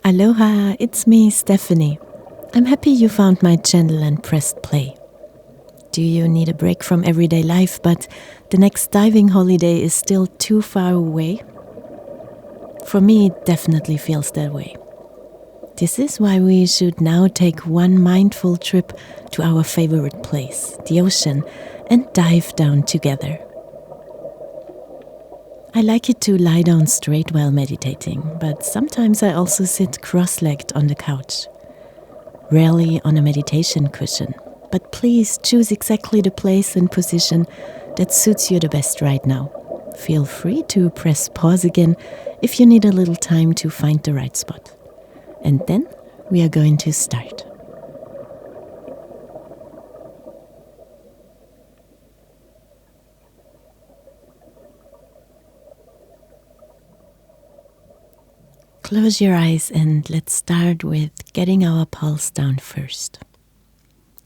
Aloha, it's me, Stephanie. I'm happy you found my channel and pressed play. Do you need a break from everyday life, but the next diving holiday is still too far away? For me, it definitely feels that way. This is why we should now take one mindful trip to our favorite place, the ocean, and dive down together. I like it to lie down straight while meditating, but sometimes I also sit cross-legged on the couch. Rarely on a meditation cushion, but please choose exactly the place and position that suits you the best right now. Feel free to press pause again if you need a little time to find the right spot. And then we are going to start. Close your eyes and let's start with getting our pulse down first.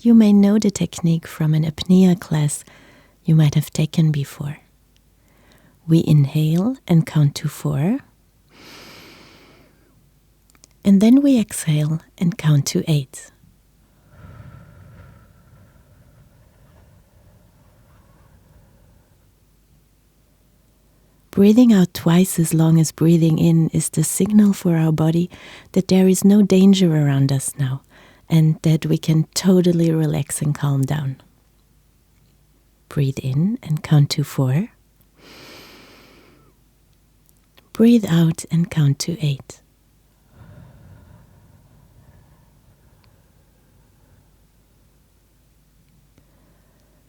You may know the technique from an apnea class you might have taken before. We inhale and count to 4. And then we exhale and count to 8. Breathing out twice as long as breathing in is the signal for our body that there is no danger around us now and that we can totally relax and calm down. Breathe in and count to 4. Breathe out and count to 8.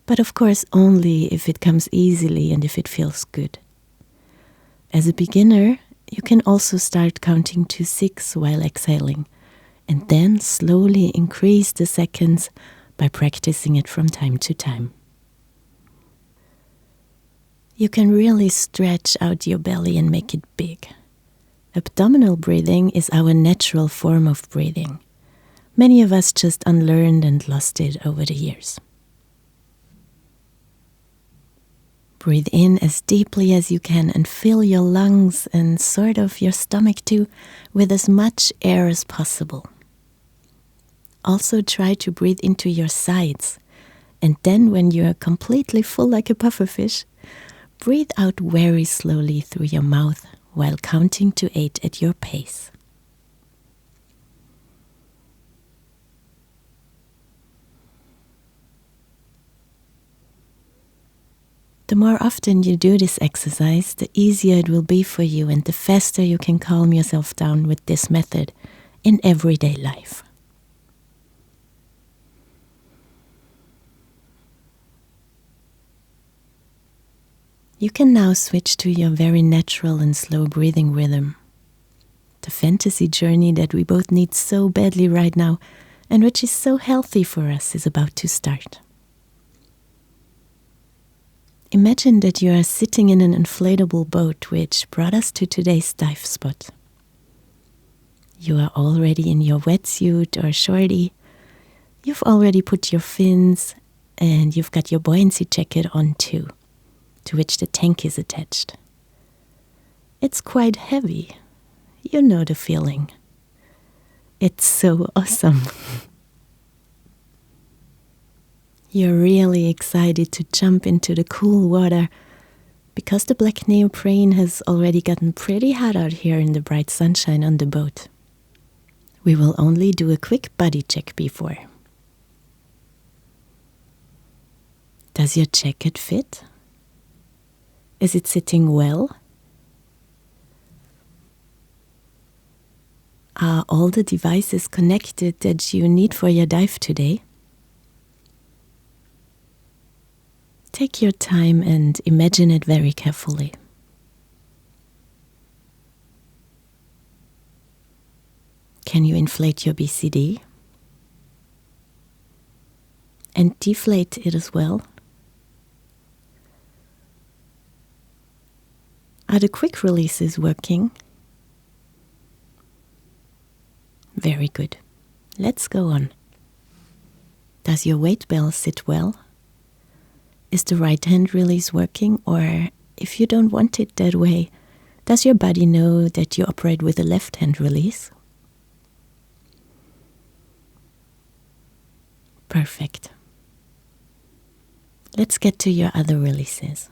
But of course only if it comes easily and if it feels good. As a beginner, you can also start counting to 6 while exhaling, and then slowly increase the seconds by practicing it from time to time. You can really stretch out your belly and make it big. Abdominal breathing is our natural form of breathing. Many of us just unlearned and lost it over the years. Breathe in as deeply as you can and fill your lungs and sort of your stomach too with as much air as possible. Also try to breathe into your sides, and then when you're completely full like a pufferfish, breathe out very slowly through your mouth while counting to 8 at your pace. The more often you do this exercise, the easier it will be for you and the faster you can calm yourself down with this method in everyday life. You can now switch to your very natural and slow breathing rhythm. The fantasy journey that we both need so badly right now and which is so healthy for us is about to start. Imagine that you are sitting in an inflatable boat which brought us to today's dive spot. You are already in your wetsuit or shorty. You've already put your fins and you've got your buoyancy jacket on too, to which the tank is attached. It's quite heavy. You know the feeling. It's so awesome. You're really excited to jump into the cool water because the black neoprene has already gotten pretty hot out here in the bright sunshine on the boat. We will only do a quick body check before. Does your jacket fit? Is it sitting well? Are all the devices connected that you need for your dive today? Take your time and imagine it very carefully. Can you inflate your BCD? And deflate it as well? Are the quick releases working? Very good. Let's go on. Does your weight belt sit well? Is the right hand release working, or if you don't want it that way, does your body know that you operate with a left hand release? Perfect. Let's get to your other releases.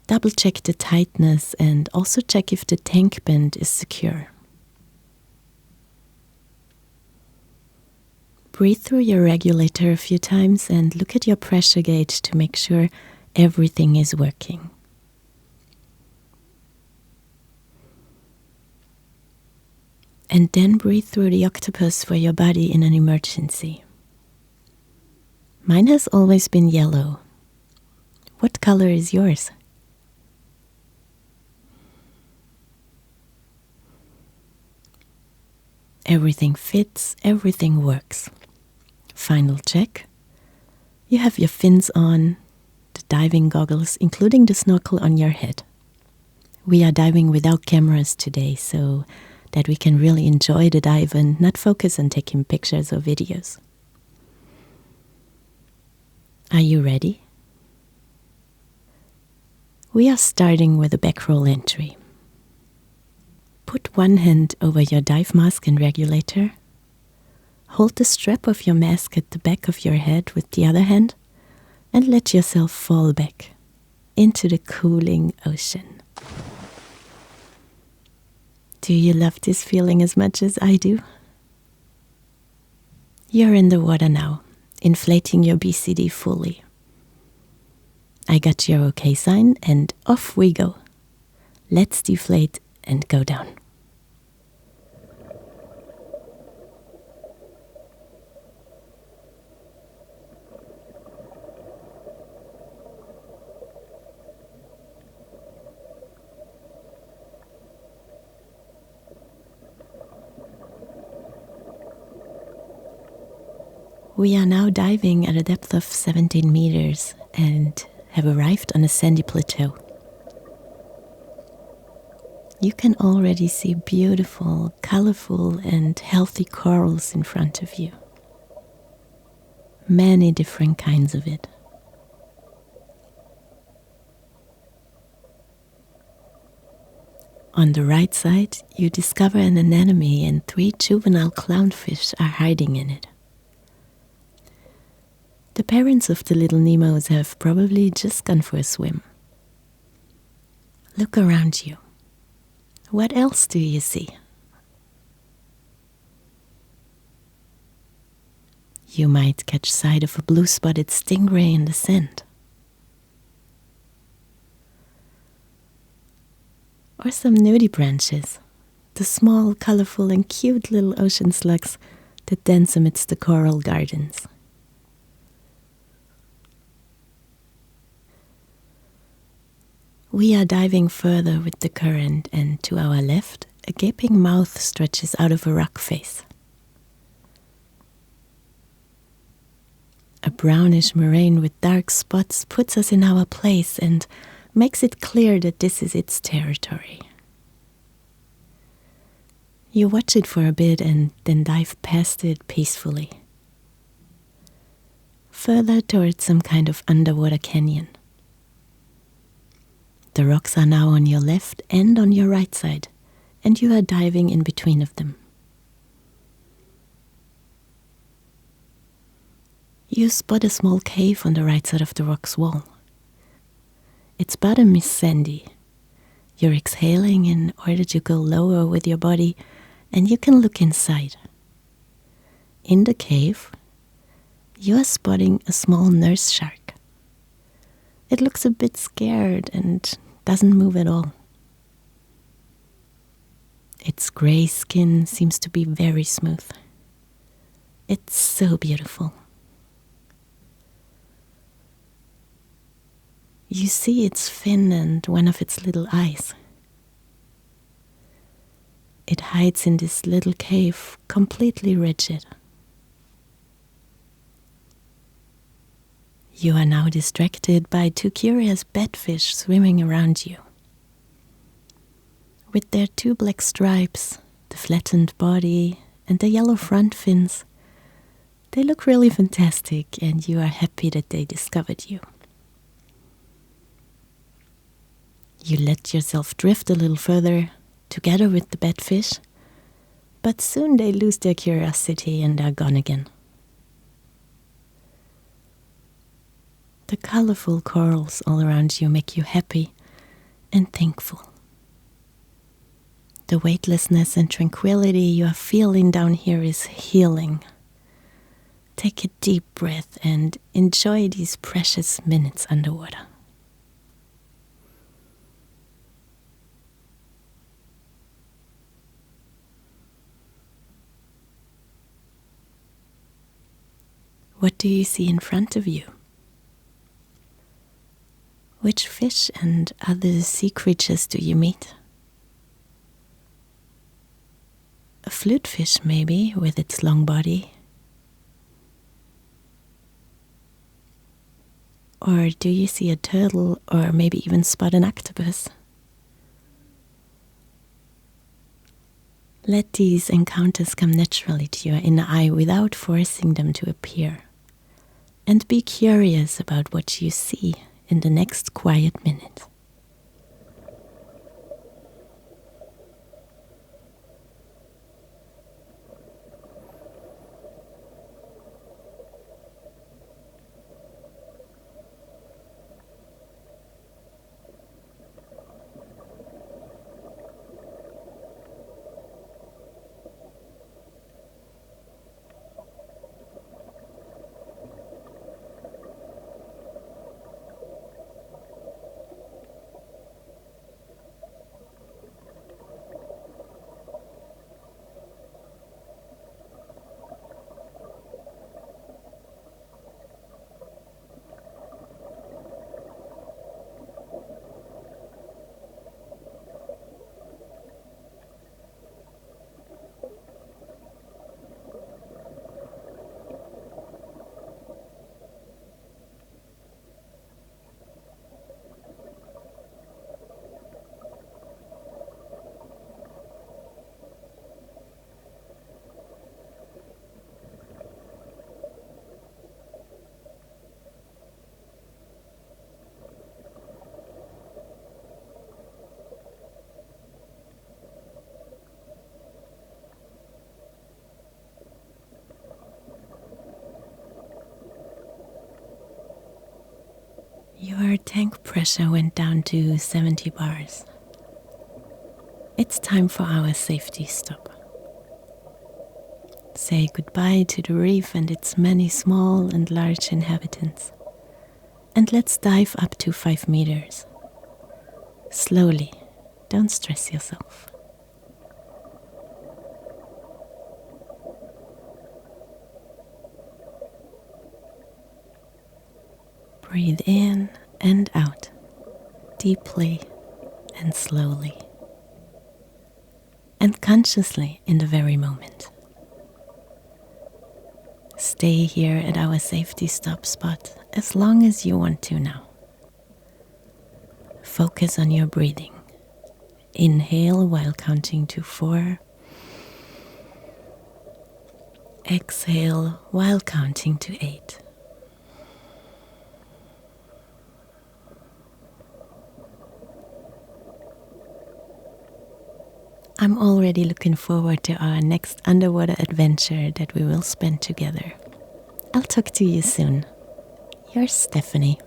Double check the tightness and also check if the tank band is secure. Breathe through your regulator a few times and look at your pressure gauge to make sure everything is working. And then breathe through the octopus for your body in an emergency. Mine has always been yellow. What color is yours? Everything fits, everything works. Final check. You have your fins on, the diving goggles, including the snorkel on your head. We are diving without cameras today, so that we can really enjoy the dive and not focus on taking pictures or videos. Are you ready? We are starting with a back roll entry. Put one hand over your dive mask and regulator. Hold the strap of your mask at the back of your head with the other hand and let yourself fall back into the cooling ocean. Do you love this feeling as much as I do? You're in the water now, inflating your BCD fully. I got your OK sign and off we go. Let's deflate and go down. We are now diving at a depth of 17 meters and have arrived on a sandy plateau. You can already see beautiful, colorful and healthy corals in front of you. Many different kinds of it. On the right side, you discover an anemone and 3 juvenile clownfish are hiding in it. The parents of the little Nemos have probably just gone for a swim. Look around you. What else do you see? You might catch sight of a blue-spotted stingray in the sand. Or some nudibranches, the small, colorful and cute little ocean slugs that dance amidst the coral gardens. We are diving further with the current, and to our left, a gaping mouth stretches out of a rock face. A brownish moraine with dark spots puts us in our place and makes it clear that this is its territory. You watch it for a bit and then dive past it peacefully. Further towards some kind of underwater canyon. The rocks are now on your left and on your right side, and you are diving in between of them. You spot a small cave on the right side of the rock's wall. Its bottom is sandy. You're exhaling in order to go lower with your body, and you can look inside. In the cave, you are spotting a small nurse shark. It looks a bit scared and doesn't move at all. Its gray skin seems to be very smooth. It's so beautiful. You see its fin and one of its little eyes. It hides in this little cave, completely rigid. You are now distracted by 2 curious batfish swimming around you. With their 2 black stripes, the flattened body, and the yellow front fins, they look really fantastic, and you are happy that they discovered you. You let yourself drift a little further, together with the batfish, but soon they lose their curiosity and are gone again. The colorful corals all around you make you happy and thankful. The weightlessness and tranquility you are feeling down here is healing. Take a deep breath and enjoy these precious minutes underwater. What do you see in front of you? Which fish and other sea creatures do you meet? A flutefish maybe, with its long body. Or do you see a turtle, or maybe even spot an octopus? Let these encounters come naturally to your inner eye without forcing them to appear. And be curious about what you see in the next quiet minute. Your tank pressure went down to 70 bars. It's time for our safety stop. Say goodbye to the reef and its many small and large inhabitants. And let's dive up to 5 meters. Slowly, don't stress yourself. Breathe in and out, deeply and slowly, and consciously in the very moment. Stay here at our safety stop spot as long as you want to now. Focus on your breathing. Inhale while counting to 4. Exhale while counting to 8. I'm already looking forward to our next underwater adventure that we will spend together. I'll talk to you soon. Your Stephanie.